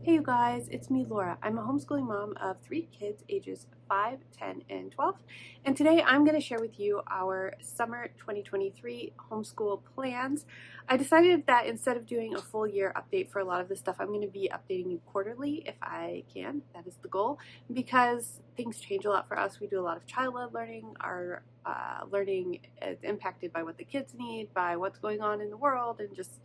Hey you guys, it's me Laura. I'm a homeschooling mom of 3 kids ages 5, 10, and 12. And today I'm going to share with you our summer 2023 homeschool plans. I decided that instead of doing a full year update for a lot of this stuff, I'm going to be updating you quarterly if I can. That is the goal, because things change a lot for us. We do a lot of child-led learning. Our learning is impacted by what the kids need, by what's going on in the world, and just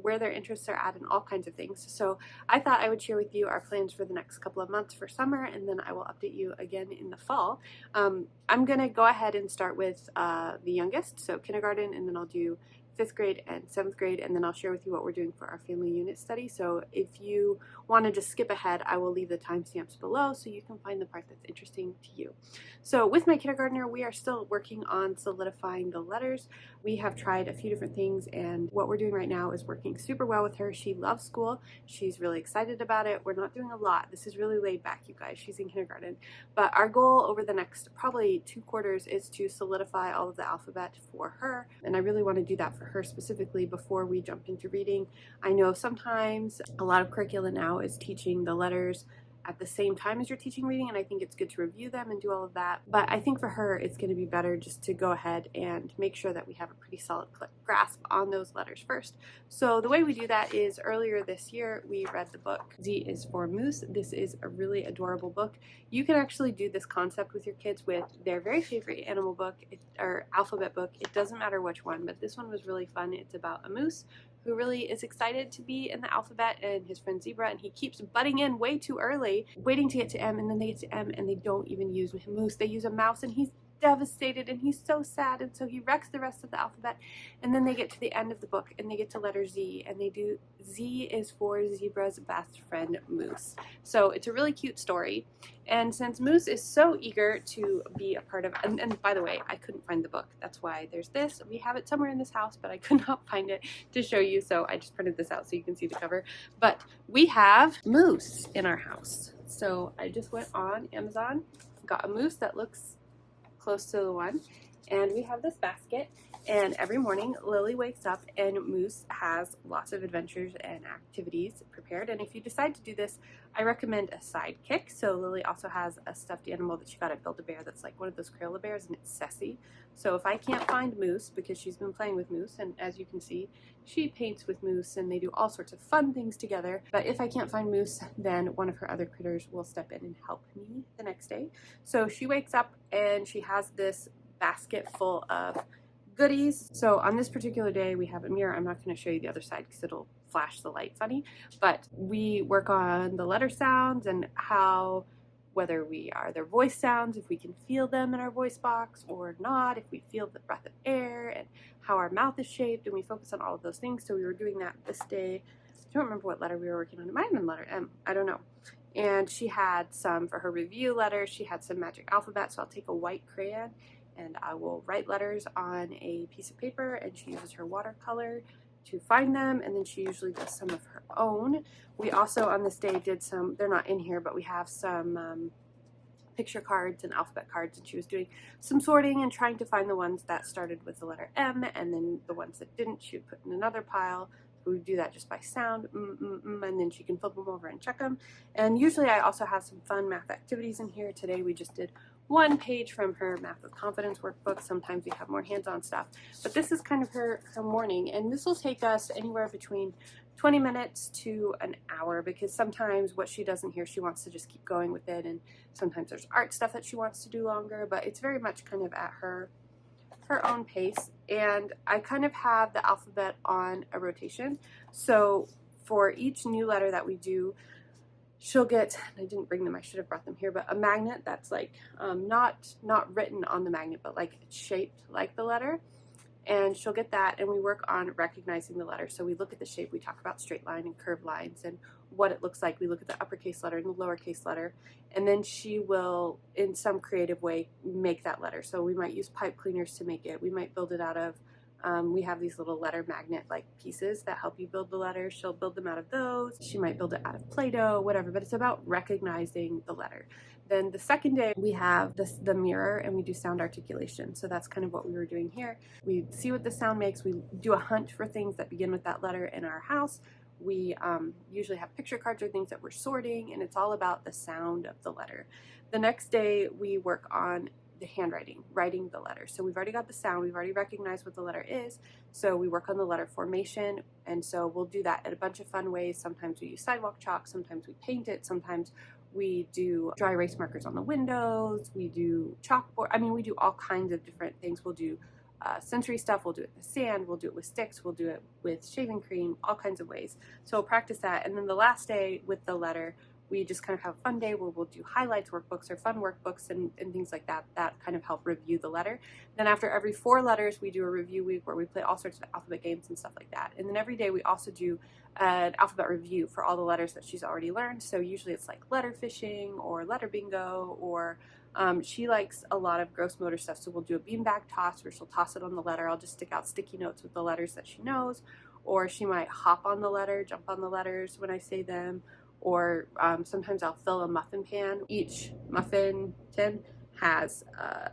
where their interests are at and all kinds of things. So I thought I would share with you our plans for the next couple of months for summer, and then I will update you again in the fall. I'm going to go ahead and start with the youngest, so kindergarten, and then I'll do 5th grade and 7th grade, and then I'll share with you what we're doing for our family unit study. So if you want to just skip ahead, I will leave the timestamps below so you can find the part that's interesting to you. So with my kindergartner, we are still working on solidifying the letters. We have tried a few different things, and what we're doing right now is working super well with her. She loves school. She's really excited about it. We're not doing a lot. This is really laid back, you guys. She's in kindergarten. But our goal over the next probably 2 quarters is to solidify all of the alphabet for her, and I really want to do that for her specifically before we jump into reading. I know sometimes a lot of curricula now is teaching the letters at the same time as you're teaching reading, and I think it's good to review them and do all of that. But I think for her, it's going to be better just to go ahead and make sure that we have a pretty solid grasp on those letters first. So the way we do that is earlier this year, we read the book Z is for Moose. This is a really adorable book. You can actually do this concept with your kids with their very favorite animal book or alphabet book. It doesn't matter which one, but this one was really fun. It's about a moose who really is excited to be in the alphabet, and his friend Zebra, and he keeps butting in way too early, waiting to get to M, and then they get to M and they don't even use moose, they use a mouse, and he's devastated and he's so sad, and so he wrecks the rest of the alphabet, and then they get to the end of the book and they get to letter Z, and they do Z is for Zebra's best friend Moose. So it's a really cute story, and since Moose is so eager to be a part of, and by the way, I couldn't find the book, that's why there's this. We have it somewhere in this house, but I could not find it to show you, so I just printed this out so you can see the cover. But we have Moose in our house, so I just went on Amazon, got a moose that looks close to the one, and we have this basket, and every morning Lily wakes up and Moose has lots of adventures and activities prepared. And if you decide to do this, I recommend a sidekick. So Lily also has a stuffed animal that she got at Build-A-Bear that's like one of those Crayola bears, and it's Ceci. So if I can't find Moose, because she's been playing with Moose, and as you can see, she paints with Moose and they do all sorts of fun things together, but if I can't find Moose, then one of her other critters will step in and help me the next day. So she wakes up and she has this basket full of goodies. So on this particular day, we have a mirror. I'm not going to show you the other side because it'll flash the light funny, but we work on the letter sounds and how, whether we are their voice sounds, if we can feel them in our voice box or not, if we feel the breath of air, and how our mouth is shaped, and we focus on all of those things. So we were doing that this day. I don't remember what letter we were working on. It might have been letter M. I don't know. And she had some for her review letters. She had some magic alphabet, so I'll take a white crayon and I will write letters on a piece of paper, and she uses her watercolor to find them, and then she usually does some of her own. We also on this day did some, they're not in here, but we have some picture cards and alphabet cards, and she was doing some sorting and trying to find the ones that started with the letter M, and then the ones that didn't she would put in another pile. We would do that just by sound, and then she can flip them over and check them. And usually I also have some fun math activities in here. Today we just did 1 page from her Math with Confidence workbook. Sometimes we have more hands-on stuff, but this is kind of her morning, and this will take us anywhere between 20 minutes to an hour, because sometimes what she doesn't hear, she wants to just keep going with it, and sometimes there's art stuff that she wants to do longer, but it's very much kind of at her own pace. And I kind of have the alphabet on a rotation, so for each new letter that we do, she'll get, I didn't bring them, I should have brought them here, but a magnet that's like not written on the magnet, but like shaped like the letter, and she'll get that, and we work on recognizing the letter. So we look at the shape, we talk about straight line and curved lines and what it looks like. We look at the uppercase letter and the lowercase letter, and then she will, in some creative way, make that letter. So we might use pipe cleaners to make it. We might build it out of, we have these little letter magnet like pieces that help you build the letters. She'll build them out of those. She might build it out of Play-Doh, whatever, but it's about recognizing the letter. Then the second day we have the mirror, and we do sound articulation. So that's kind of what we were doing here. We see what the sound makes. We do a hunt for things that begin with that letter in our house. We usually have picture cards or things that we're sorting, and it's all about the sound of the letter. The next day we work on the handwriting, writing the letter. So we've already got the sound, we've already recognized what the letter is, so we work on the letter formation, and so we'll do that in a bunch of fun ways. Sometimes we use sidewalk chalk, sometimes we paint it, sometimes we do dry erase markers on the windows, we do chalkboard, I mean, we do all kinds of different things. We'll do sensory stuff, we'll do it with sand, we'll do it with sticks, we'll do it with shaving cream, all kinds of ways. So we'll practice that, and then the last day with the letter, we just kind of have a fun day where we'll do highlights workbooks or fun workbooks and things like that that kind of help review the letter. Then after every 4 letters, we do a review week where we play all sorts of alphabet games and stuff like that. And then every day we also do an alphabet review for all the letters that she's already learned. So usually it's like letter fishing or letter bingo, or she likes a lot of gross motor stuff. So we'll do a beanbag toss where she'll toss it on the letter. I'll just stick out sticky notes with the letters that she knows, or she might hop on the letter, jump on the letters when I say them. Or sometimes I'll fill a muffin pan. Each muffin tin has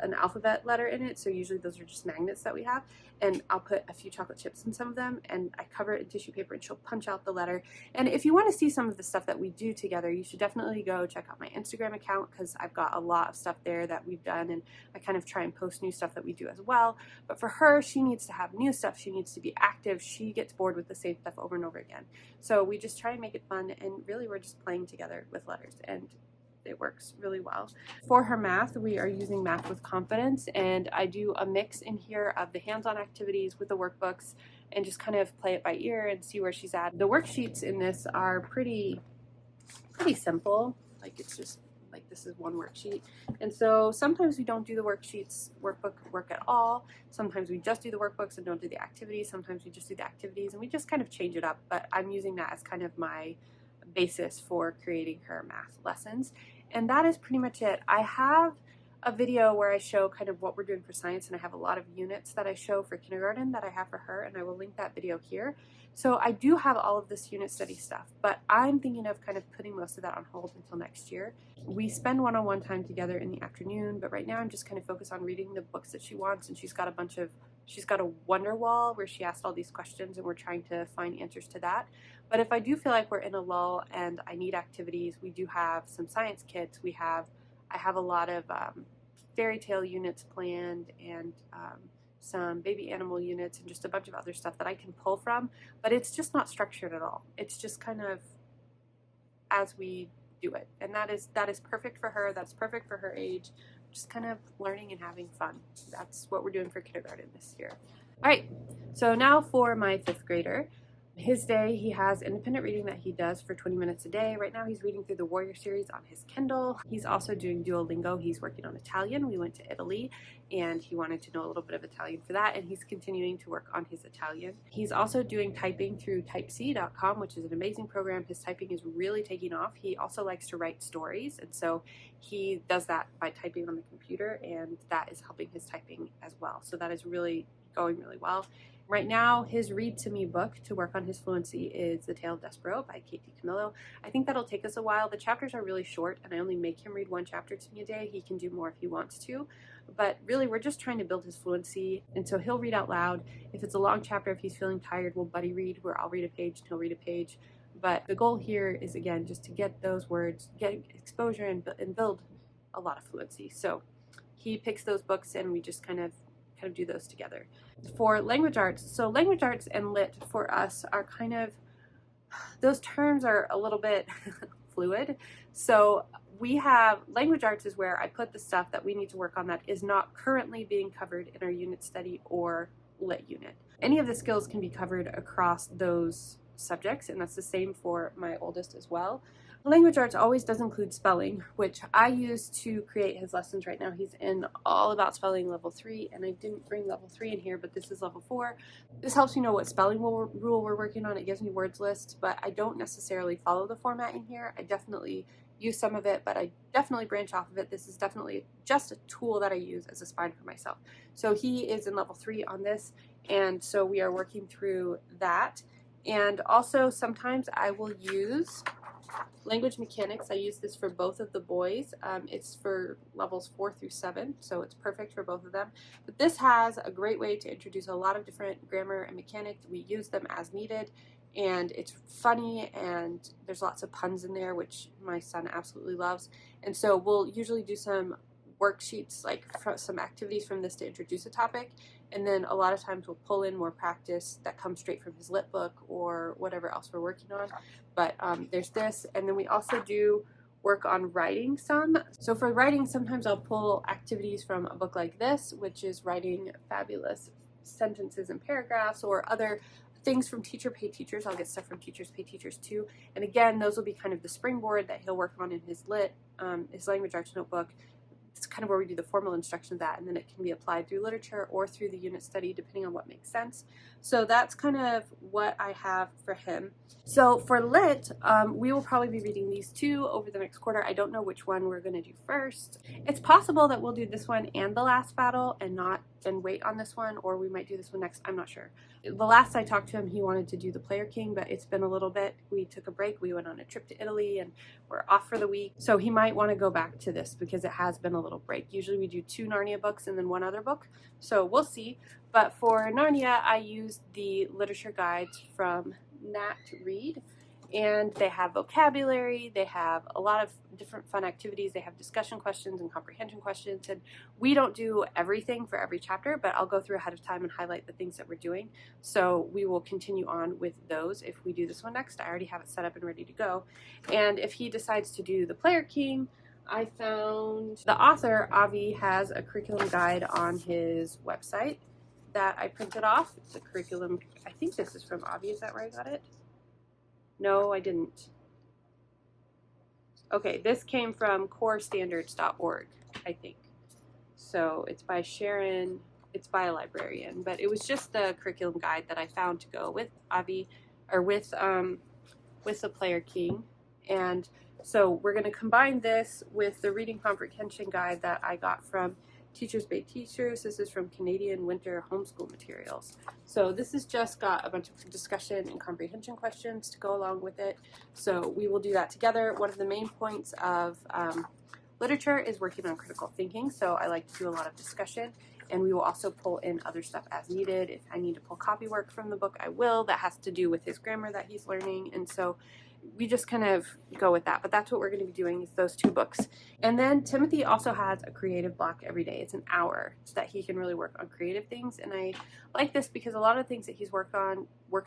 an alphabet letter in it, so usually those are just magnets that we have, and I'll put a few chocolate chips in some of them, and I cover it in tissue paper, and she'll punch out the letter. And if you want to see some of the stuff that we do together, you should definitely go check out my Instagram account, because I've got a lot of stuff there that we've done, and I kind of try and post new stuff that we do as well. But for her, she needs to have new stuff, she needs to be active, she gets bored with the same stuff over and over again. So we just try and make it fun, and really we're just playing together with letters, and it works really well. For her math, we are using Math with Confidence, and I do a mix in here of the hands-on activities with the workbooks and just kind of play it by ear and see where she's at. The worksheets in this are pretty simple. Like, it's just like, this is one worksheet. And so sometimes we don't do the workbook work at all. Sometimes we just do the workbooks and don't do the activities. Sometimes we just do the activities and we just kind of change it up. But I'm using that as kind of my basis for creating her math lessons. And that is pretty much it. I have a video where I show kind of what we're doing for science, and I have a lot of units that I show for kindergarten that I have for her, and I will link that video here. So I do have all of this unit study stuff, but I'm thinking of kind of putting most of that on hold until next year. We spend one-on-one time together in the afternoon, but right now I'm just kind of focused on reading the books that she wants, and she's got a wonder wall where she asked all these questions, and we're trying to find answers to that. But if I do feel like we're in a lull and I need activities, we do have some science kits. I have a lot of fairy tale units planned, and some baby animal units, and just a bunch of other stuff that I can pull from, but it's just not structured at all. It's just kind of as we do it, and that is perfect for her. That's perfect for her age. Just kind of learning and having fun. That's what we're doing for kindergarten this year. All right, so now for my 5th grader. His day, he has independent reading that he does for 20 minutes a day. Right now he's reading through the Warrior series on his Kindle. He's also doing Duolingo. He's working on Italian. We went to Italy and he wanted to know a little bit of Italian for that, and he's continuing to work on his Italian. He's also doing typing through typec.com, which is an amazing program. His typing is really taking off. He also likes to write stories, and so he does that by typing on the computer, and that is helping his typing as well. So that is really going really well. Right now, his read to me book to work on his fluency is The Tale of Despero by Kate DiCamillo. I think that'll take us a while. The chapters are really short, and I only make him read 1 chapter to me a day. He can do more if he wants to, but really we're just trying to build his fluency, and so he'll read out loud. If it's a long chapter, if he's feeling tired, we'll buddy read, where I'll read a page and he'll read a page. But the goal here is, again, just to get those words, get exposure, and build a lot of fluency. So he picks those books, and we just kind of do those together. For language arts, so language arts and lit for us are kind of, those terms are a little bit fluid. So we have language arts is where I put the stuff that we need to work on that is not currently being covered in our unit study or lit unit. Any of the skills can be covered across those subjects, and that's the same for my oldest as well. Language arts always does include spelling, which I use to create his lessons. Right now he's in All About Spelling level 3, and I didn't bring level 3 in here, but this is level 4. This helps me know what spelling rule we're working on. It gives me words lists, but I don't necessarily follow the format in here. I definitely use some of it, but I definitely branch off of it. This is definitely just a tool that I use as a spine for myself. So he is in level 3 on this, and so we are working through that. And also sometimes I will use language mechanics. I use this for both of the boys. It's for levels 4 through 7, so it's perfect for both of them. But this has a great way to introduce a lot of different grammar and mechanics. We use them as needed, and it's funny, and there's lots of puns in there, which my son absolutely loves. And so we'll usually do some worksheets, like some activities from this to introduce a topic, and then a lot of times we'll pull in more practice that comes straight from his lit book or whatever else we're working on. But there's this, and then we also do work on writing some. So for writing, sometimes I'll pull activities from a book like this, which is writing fabulous sentences and paragraphs, or other things from Teacher Pay Teachers. I'll get stuff from Teachers Pay Teachers too. And again, those will be kind of the springboard that he'll work on in his his language arts notebook. It's kind of where we do the formal instruction of that, and then it can be applied through literature or through the unit study, depending on what makes sense. So that's kind of what I have for him. So for lit, we will probably be reading these two over the next quarter. I don't know which one we're going to do first. It's possible that we'll do this one and The Last Battle and wait on this one, or we might do this one next. I'm not sure. The last I talked to him, he wanted to do The Player King, but it's been a little bit. We took a break. We went on a trip to Italy, and we're off for the week. So he might want to go back to this because it has been a little break. Usually we do 2 Narnia books and then 1 other book. So we'll see. But for Narnia, I used the literature guides from Nat Read, and they have vocabulary, they have a lot of different fun activities, they have discussion questions and comprehension questions, and we don't do everything for every chapter, but I'll go through ahead of time and highlight the things that we're doing. So we will continue on with those if we do this one next. I already have it set up and ready to go. And if he decides to do The Player King, I found the author, Avi, has a curriculum guide on his website that I printed off. It's a curriculum, I think this is from Avi, is that where I got it? No, I didn't. Okay, this came from corestandards.org, I think. So it's by Sharon, it's by a librarian, but it was just the curriculum guide that I found to go with Avi, or with The Player King. And so we're going to combine this with the reading comprehension guide that I got from Teachers Pay Teachers. This is from Canadian Winter Homeschool Materials. So this has just got a bunch of discussion and comprehension questions to go along with it. So we will do that together. One of the main points of literature is working on critical thinking. So I like to do a lot of discussion, and we will also pull in other stuff as needed. If I need to pull copy work from the book, I will. That has to do with his grammar that he's learning. And so we just kind of go with that. But that's what we're going to be doing, is those 2 books. And then Timothy also has a creative block every day. It's an hour that he can really work on creative things. And I like this because a lot of things that he's works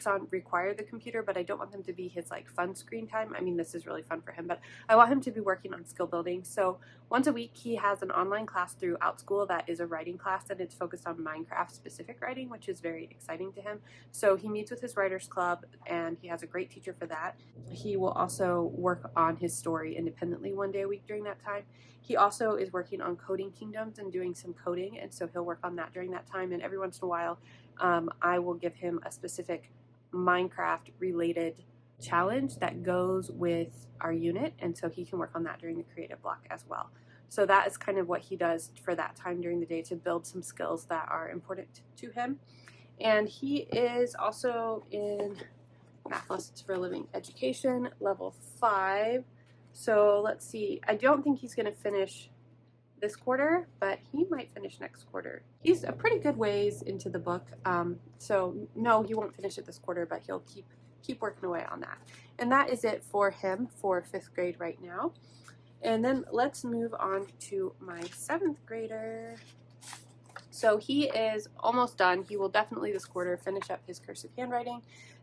on require the computer, but I don't want them to be his like fun screen time. I mean, this is really fun for him, but I want him to be working on skill building. So once a week he has an online class through Outschool that is a writing class, and it's focused on Minecraft specific writing, which is very exciting to him. So he meets with his writers club, and he has a great teacher for that. He will also work on his story independently 1 day a week during that time. He also is working on coding kingdoms and doing some coding, and so he'll work on that during that time. And every once in a while I will give him a specific Minecraft related challenge that goes with our unit, and so he can work on that during the creative block as well. So that is kind of what he does for that time during the day to build some skills that are important to him. And he is also in Math Lessons for a Living Education, level 5. So let's see, I don't think he's going to finish this quarter, but he might finish next quarter. He's a pretty good ways into the book. So no, he won't finish it this quarter, but he'll keep working away on that. And that is it for him for 5th grade right now. And then let's move on to my 7th grader. So he is almost done. He will definitely this quarter finish up his cursive handwriting.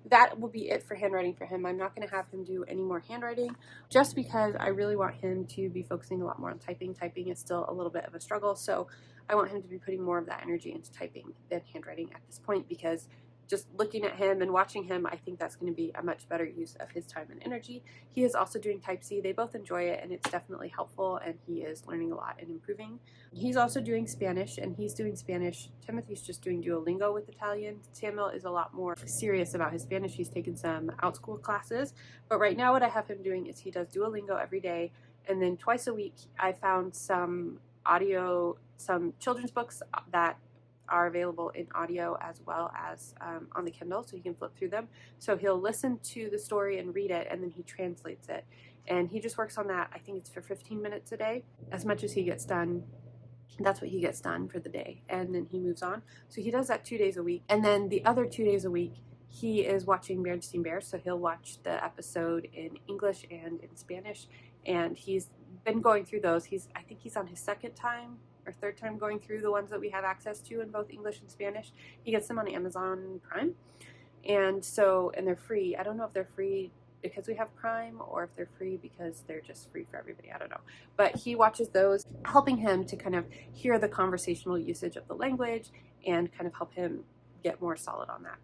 That will be it for handwriting for him. I'm not going to have him do any more handwriting just because I really want him to be focusing a lot more on typing. Typing is still a little bit of a struggle, so I want him to be putting more of that energy into typing than handwriting at this point, because just looking at him and watching him, I think that's going to be a much better use of his time and energy. He is also doing Type C. They both enjoy it, and it's definitely helpful, and he is learning a lot and improving. He's also doing Spanish, and he's doing Spanish. Timothy's just doing Duolingo with Italian. Samuel is a lot more serious about his Spanish. He's taken some Outschool classes, but right now what I have him doing is he does Duolingo every day, and then twice a week I found some children's books that are available in audio as well as on the Kindle, so you can flip through them. So he'll listen to the story and read it, and then he translates it. And he just works on that. I think it's for 15 minutes a day. As much as he gets done, that's what he gets done for the day. And then he moves on. So he does that 2 days a week. And then the other 2 days a week, he is watching Berenstain Bears, so he'll watch the episode in English and in Spanish, and he's been going through those. I think he's on his second time or third time going through the ones that we have access to in both English and Spanish. He gets them on Amazon Prime, and they're free. I don't know if they're free because we have Prime or if they're free because they're just free for everybody. I don't know. But he watches those, helping him to kind of hear the conversational usage of the language and kind of help him get more solid on that.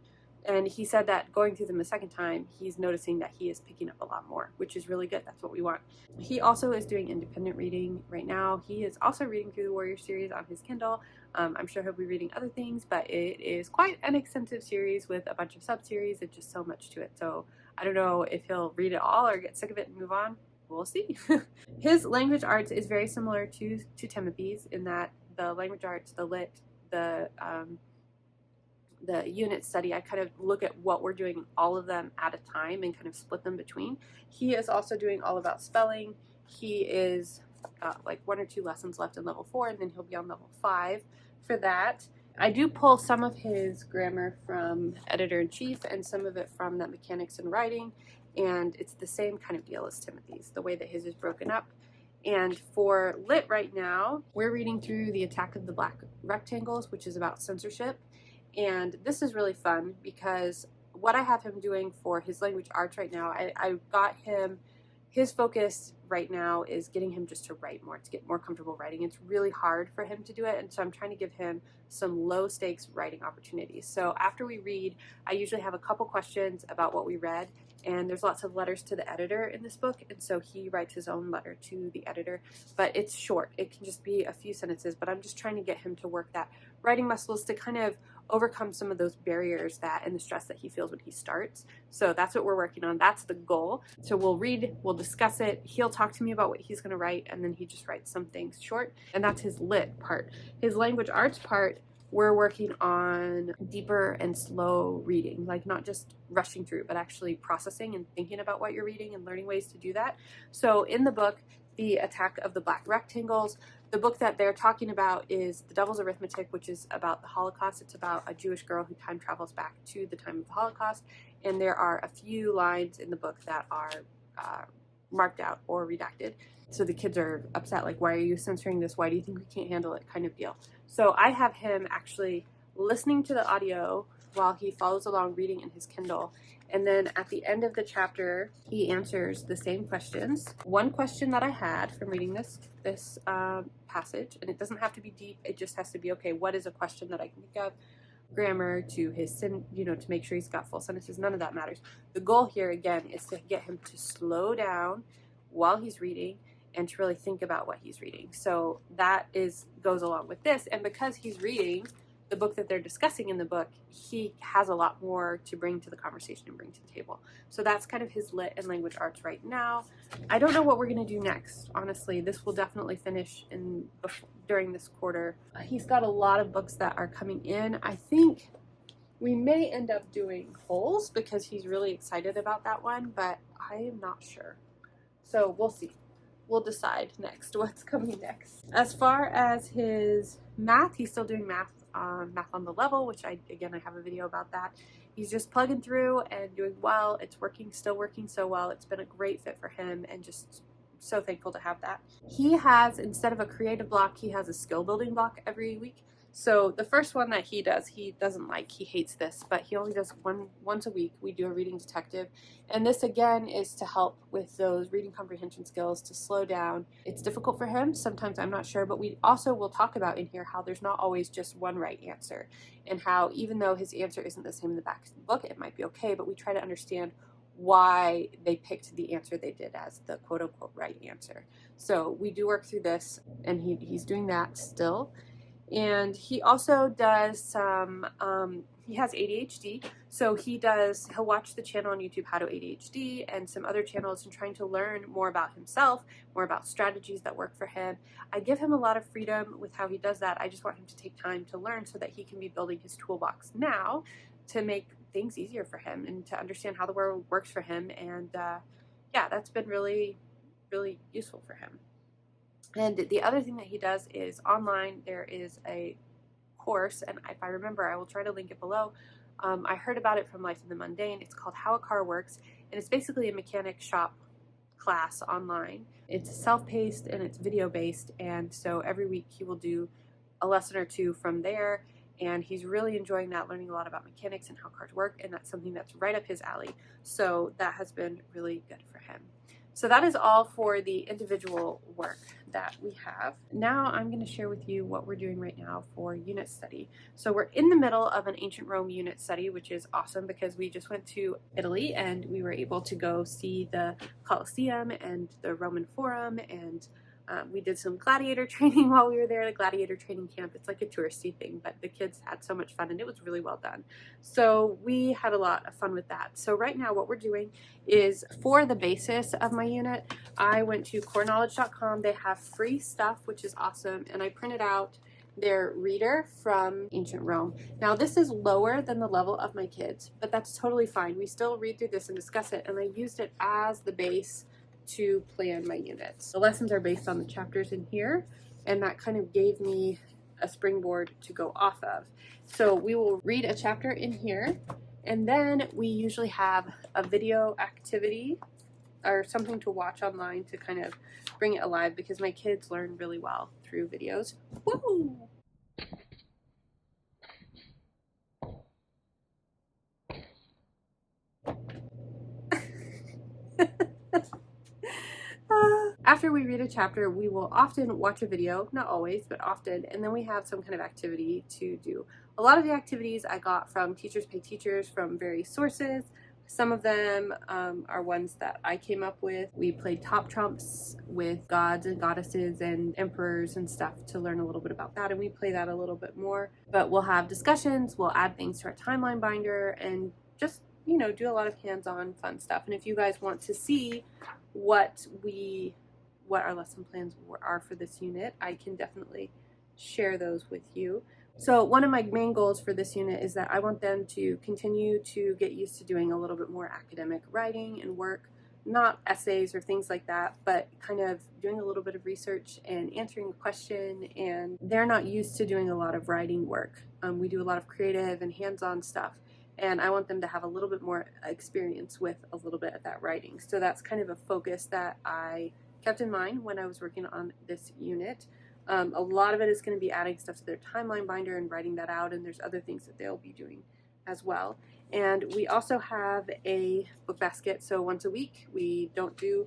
And he said that going through them the second time, he's noticing that he is picking up a lot more, which is really good. That's what we want. He also is doing independent reading right now. He is also reading through the Warrior series on his Kindle. I'm sure he'll be reading other things, but it is quite an extensive series with a bunch of sub-series and just so much to it. So I don't know if he'll read it all or get sick of it and move on. We'll see. His language arts is very similar to Timothy's in that the language arts, the lit, the unit study, I kind of look at what we're doing, all of them at a time, and kind of split them between. He is also doing all about spelling. He is like 1 or 2 lessons left in level 4, and then he'll be on level 5 for that. I do pull some of his grammar from Editor-in-Chief and some of it from that Mechanics in Writing, and it's the same kind of deal as Timothy's, the way that his is broken up. And for lit right now, we're reading through The Attack of the Black Rectangles, which is about censorship. And this is really fun because what I have him doing for his language arts right now, I got him, his focus right now is getting him just to write more, to get more comfortable writing. It's really hard for him to do it, and so I'm trying to give him some low stakes writing opportunities. So after we read, I usually have a couple questions about what we read, and there's lots of letters to the editor in this book, and so he writes his own letter to the editor, but it's short. It can just be a few sentences, but I'm just trying to get him to work that writing muscles to kind of overcome some of those barriers that and the stress that he feels when he starts. So that's what we're working on. That's the goal. So we'll read, we'll discuss it. He'll talk to me about what he's going to write, and then he just writes some things short, and that's his lit part. His language arts part, we're working on deeper and slow reading, like not just rushing through, but actually processing and thinking about what you're reading and learning ways to do that. So in the book, The Attack of the Black Rectangles, the book that they're talking about is The Devil's Arithmetic, which is about the Holocaust. It's about a Jewish girl who time travels back to the time of the Holocaust, and there are a few lines in the book that are marked out or redacted. So the kids are upset, like, why are you censoring this? Why do you think we can't handle it? Kind of deal. So I have him actually listening to the audio while he follows along reading in his Kindle. And then at the end of the chapter, he answers the same questions. One question that I had from reading this passage, and it doesn't have to be deep, it just has to be, okay, what is a question that I can think of? Grammar to his, to make sure he's got full sentences, none of that matters. The goal here, again, is to get him to slow down while he's reading and to really think about what he's reading. So that goes along with this, and because he's reading the book that they're discussing in the book, he has a lot more to bring to the conversation and bring to the table. So that's kind of his lit and language arts right now. I don't know what we're going to do next, honestly. This will definitely finish during this quarter. He's got a lot of books that are coming in. I think we may end up doing Holes because he's really excited about that one, but I am not sure. So we'll see. We'll decide next what's coming next. As far as his math, he's still doing math on the level, which I have a video about that. He's just plugging through and doing well. It's still working so well. It's been a great fit for him, and just so thankful to have that. He has, instead of a creative block, he has a skill building block every week. So the first one that he does, he doesn't like, he hates this, but he only does once a week. We do a reading detective, and this again is to help with those reading comprehension skills, to slow down. It's difficult for him sometimes, I'm not sure, but we also will talk about in here how there's not always just one right answer, and how even though his answer isn't the same in the back of the book, it might be okay, but we try to understand why they picked the answer they did as the quote-unquote right answer. So we do work through this, and he's doing that still. And he also does some, he has ADHD, so he'll watch the channel on YouTube, How to ADHD, and some other channels, and trying to learn more about himself, more about strategies that work for him. I give him a lot of freedom with how he does that. I just want him to take time to learn so that he can be building his toolbox now to make things easier for him and to understand how the world works for him. And yeah, that's been really, really useful for him. And the other thing that he does is online, there is a course, and if I remember, I will try to link it below, I heard about it from Life in the Mundane. It's called How a Car Works, and it's basically a mechanic shop class online. It's self-paced and it's video-based, and so every week he will do a lesson or two from there, and he's really enjoying that, learning a lot about mechanics and how cars work, and that's something that's right up his alley. So that has been really good for him. So that is all for the individual work that we have. Now I'm going to share with you what we're doing right now for unit study. So we're in the middle of an ancient Rome unit study, which is awesome because we just went to Italy and we were able to go see the Colosseum and the Roman Forum, and we did some gladiator training while we were there, the gladiator training camp. It's like a touristy thing, but the kids had so much fun and it was really well done. So we had a lot of fun with that. So right now what we're doing is, for the basis of my unit, I went to coreknowledge.com. They have free stuff, which is awesome, and I printed out their reader from ancient Rome. Now this is lower than the level of my kids, but that's totally fine. We still read through this and discuss it, and I used it as the base to plan my units. The lessons are based on the chapters in here, and that kind of gave me a springboard to go off of. So we will read a chapter in here, and then we usually have a video activity or something to watch online to kind of bring it alive, because my kids learn really well through videos. Woo! After we read a chapter, we will often watch a video, not always, but often, and then we have some kind of activity to do. A lot of the activities I got from Teachers Pay Teachers from various sources. Some of them are ones that I came up with. We played top trumps with gods and goddesses and emperors and stuff to learn a little bit about that, and we play that a little bit more. But we'll have discussions, we'll add things to our timeline binder, and just, you know, do a lot of hands-on fun stuff. And if you guys want to see what our lesson plans are for this unit, I can definitely share those with you. So one of my main goals for this unit is that I want them to continue to get used to doing a little bit more academic writing and work, not essays or things like that, but kind of doing a little bit of research and answering a question. And they're not used to doing a lot of writing work. We do a lot of creative and hands-on stuff, and I want them to have a little bit more experience with a little bit of that writing. So that's kind of a focus that I kept in mind when I was working on this unit. A lot of it is going to be adding stuff to their timeline binder and writing that out, and there's other things that they'll be doing as well. And we also have a book basket, so once a week we don't do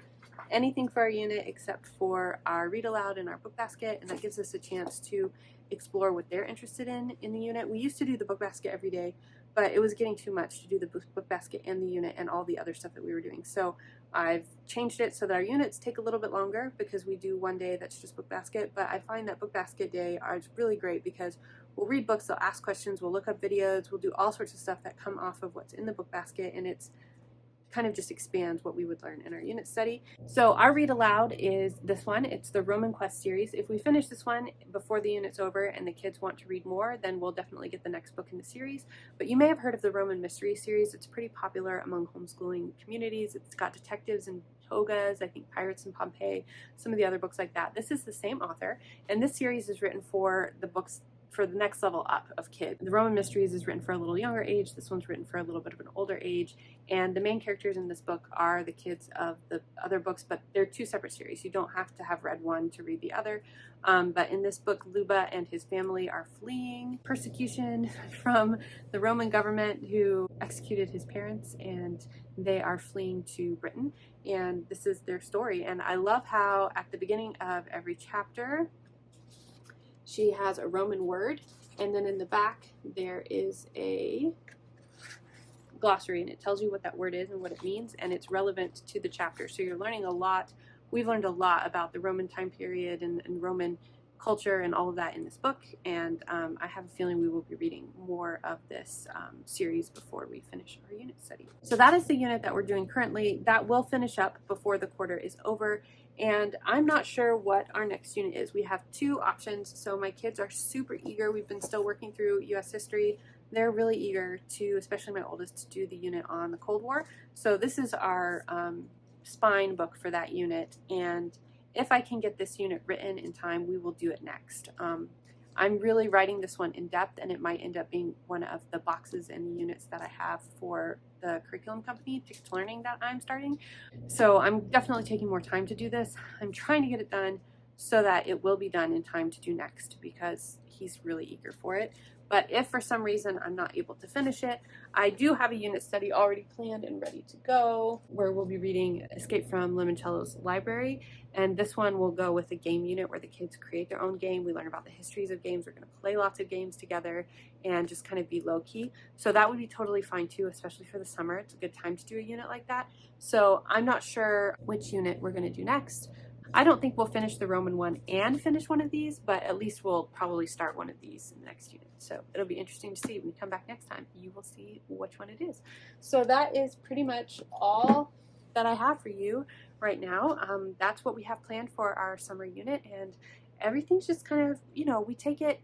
anything for our unit except for our read aloud and our book basket, and that gives us a chance to explore what they're interested in the unit. We used to do the book basket every day, but it was getting too much to do the book basket and the unit and all the other stuff that we were doing. So I've changed it so that our units take a little bit longer, because we do one day that's just book basket. But I find that book basket day is really great because we'll read books, they'll ask questions, we'll look up videos, we'll do all sorts of stuff that come off of what's in the book basket, and it's kind of just expands what we would learn in our unit study. So our read aloud is this one. It's the Roman Quest series. If we finish this one before the unit's over and the kids want to read more, then we'll definitely get the next book in the series. But you may have heard of the Roman Mystery series. It's pretty popular among homeschooling communities. It's got detectives and togas, I think Pirates in Pompeii, some of the other books like that. This is the same author, and this series is written for the books for the next level up of kids. The Roman Mysteries is written for a little younger age. This one's written for a little bit of an older age. And the main characters in this book are the kids of the other books, but they're two separate series. You don't have to have read one to read the other. But in this book, Luba and his family are fleeing persecution from the Roman government who executed his parents, and they are fleeing to Britain. And this is their story. And I love how at the beginning of every chapter, she has a Roman word, and then in the back there is a glossary, and it tells you what that word is and what it means, and it's relevant to the chapter. So you're learning a lot. We've learned a lot about the Roman time period and Roman culture and all of that in this book, and I have a feeling we will be reading more of this series before we finish our unit study. So that is the unit that we're doing currently. That will finish up before the quarter is over, and I'm not sure what our next unit is. We have two options, so my kids are super eager. We've been still working through U.S. history. They're really eager to, especially my oldest, to do the unit on the Cold War. So this is our spine book for that unit, and if I can get this unit written in time, we will do it next. I'm really writing this one in depth, and it might end up being one of the boxes in the units that I have for the curriculum company, Tickets Learning, that I'm starting. So I'm definitely taking more time to do this. I'm trying to get it done so that it will be done in time to do next, because he's really eager for it. But if for some reason I'm not able to finish it, I do have a unit study already planned and ready to go, where we'll be reading Escape from Limoncello's Library. And this one will go with a game unit where the kids create their own game. We learn about the histories of games. We're going to play lots of games together and just kind of be low key. So that would be totally fine too, especially for the summer. It's a good time to do a unit like that. So I'm not sure which unit we're going to do next. I don't think we'll finish the Roman one and finish one of these, but at least we'll probably start one of these in the next unit. So it'll be interesting to see. When we come back next time, you will see which one it is. So that is pretty much all that I have for you right now. That's what we have planned for our summer unit, and everything's just kind of, we take it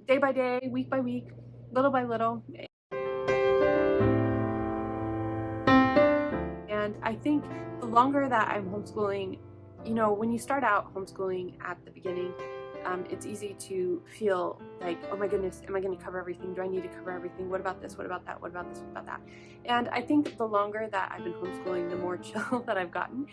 day by day, week by week, little by little. And I think the longer that I'm homeschooling, when you start out homeschooling at the beginning, it's easy to feel like, oh my goodness, am I going to cover everything? Do I need to cover everything? What about this? What about that? What about this? What about that? And I think the longer that I've been homeschooling, the more chill that I've gotten.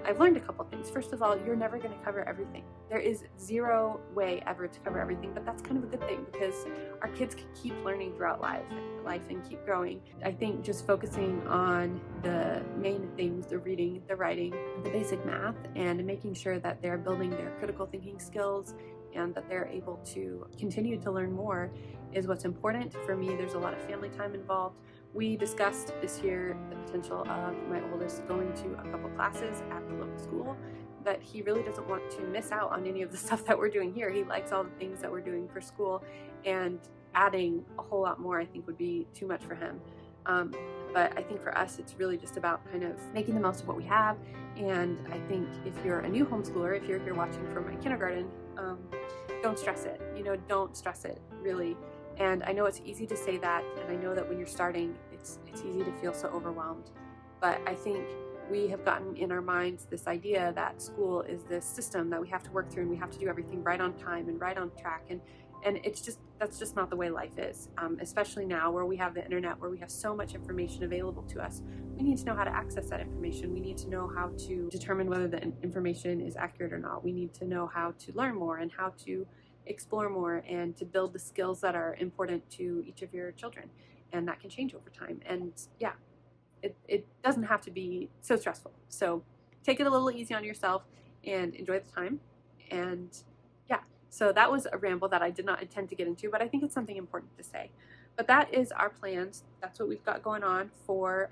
I've learned a couple things. First of all, you're never going to cover everything. There is zero way ever to cover everything, but that's kind of a good thing, because our kids can keep learning throughout life and keep growing. I think just focusing on the main things, the reading, the writing, the basic math, and making sure that they're building their critical thinking skills and that they're able to continue to learn more is what's important. For me, there's a lot of family time involved. We discussed this year the potential of my oldest going to a couple classes at the local school, but he really doesn't want to miss out on any of the stuff that we're doing here. He likes all the things that we're doing for school, and adding a whole lot more I think would be too much for him. But I think for us, it's really just about kind of making the most of what we have. And I think if you're a new homeschooler, if you're here watching from my kindergarten, don't stress it. Don't stress it, really. And I know it's easy to say that, and I know that when you're starting, it's easy to feel so overwhelmed. But I think we have gotten in our minds this idea that school is this system that we have to work through, and we have to do everything right on time and right on track. And that's just not the way life is, especially now where we have the internet, where we have so much information available to us. We need to know how to access that information. We need to know how to determine whether the information is accurate or not. We need to know how to learn more and how to explore more and to build the skills that are important to each of your children. And that can change over time. And yeah, it doesn't have to be so stressful. So take it a little easy on yourself and enjoy the time. And yeah, so that was a ramble that I did not intend to get into, but I think it's something important to say. But that is our plans. That's what we've got going on for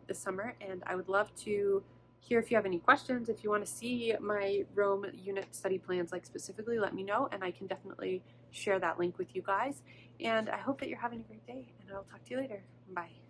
this summer. And I would love to hear if you have any questions. If you want to see my Rome unit study plans, like specifically, let me know, and I can definitely share that link with you guys. And I hope that you're having a great day, and I'll talk to you later. Bye.